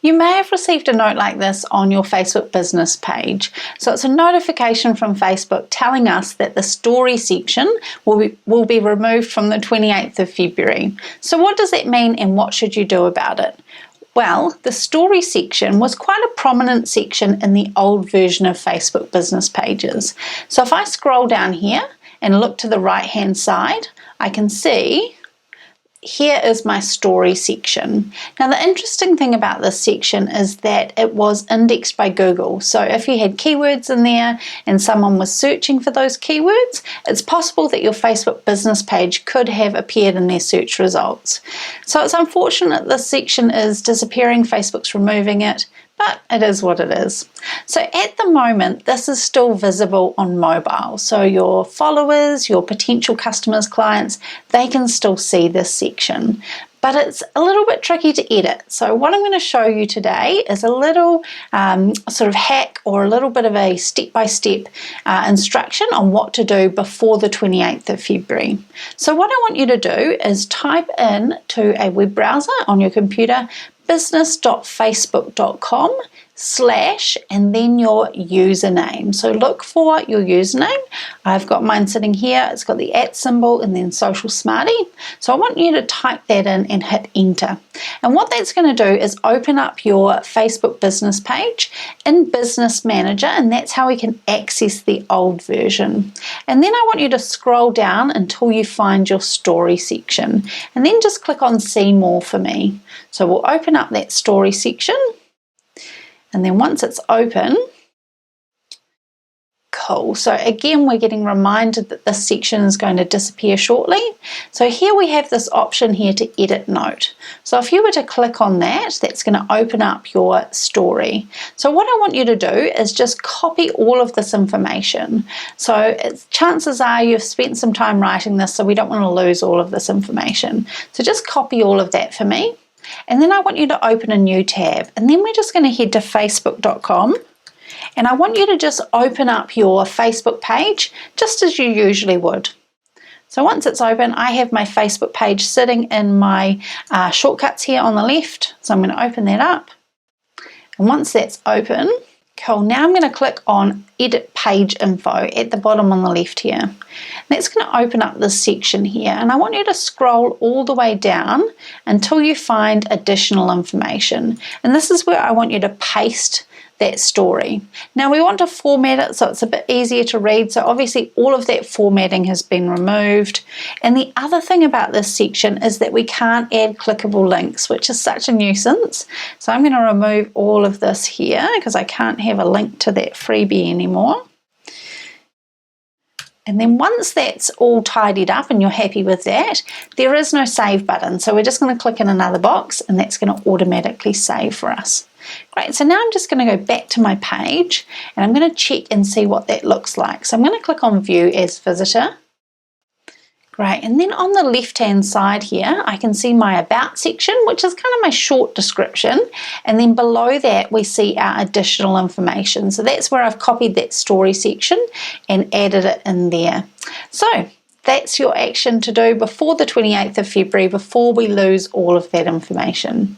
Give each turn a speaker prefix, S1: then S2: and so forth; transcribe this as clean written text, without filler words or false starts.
S1: You may have received a note like this on your Facebook business page. So it's a notification from Facebook telling us that the story section will be removed from the 28th of February. So what does that mean and what should you do about it? Well, the story section was quite a prominent section in the old version of Facebook business pages. So if I scroll down here and look to the right hand side, I can see here is my story section. Now the interesting thing about this section is that it was indexed by Google. So if you had keywords in there and someone was searching for those keywords, it's possible that your Facebook business page could have appeared in their search results. So it's unfortunate this section is disappearing, Facebook's removing it, but it is what it is. So at the moment, this is still visible on mobile. So your followers, your potential customers, clients, they can still see this section. But it's a little bit tricky to edit. So what I'm going to show you today is a little sort of hack or a little bit of a step-by-step instruction on what to do before the 28th of February. So what I want you to do is type in to a web browser on your computer, business.facebook.com/ and then your username. So look for your username. I've got mine sitting here. It's got the @ symbol and then Social Smarty. So I want you to type that in and hit enter. And what that's going to do is open up your Facebook business page in Business Manager, and that's how we can access the old version. And then I want you to scroll down until you find your story section, and then just click on see more for me. So we'll open up that story section. And then once it's open, cool. So again, we're getting reminded that this section is going to disappear shortly. So here we have this option here to edit note. So if you were to click on that, that's going to open up your story. So what I want you to do is just copy all of this information. So chances are you've spent some time writing this, so we don't want to lose all of this information. So just copy all of that for me. And then I want you to open a new tab, and then we're just going to head to facebook.com, and I want you to just open up your Facebook page just as you usually would. So once it's open, I have my Facebook page sitting in my shortcuts here on the left, so I'm going to open that up. And once that's open, cool, now I'm going to click on Edit Page Info at the bottom on the left here. That's going to open up this section here, and I want you to scroll all the way down until you find additional information. And this is where I want you to paste that story. Now we want to format it so it's a bit easier to read, so obviously all of that formatting has been removed. And the other thing about this section is that we can't add clickable links, which is such a nuisance. So I'm going to remove all of this here because I can't have a link to that freebie anymore. And then once that's all tidied up and you're happy with that, there is no save button. So we're just going to click in another box and that's going to automatically save for us. Great, so now I'm just going to go back to my page and I'm going to check and see what that looks like. So I'm going to click on View as Visitor. Great, and then on the left-hand side here, I can see my About section, which is kind of my short description. And then below that, we see our additional information. So that's where I've copied that story section and added it in there. So that's your action to do before the 28th of February, before we lose all of that information.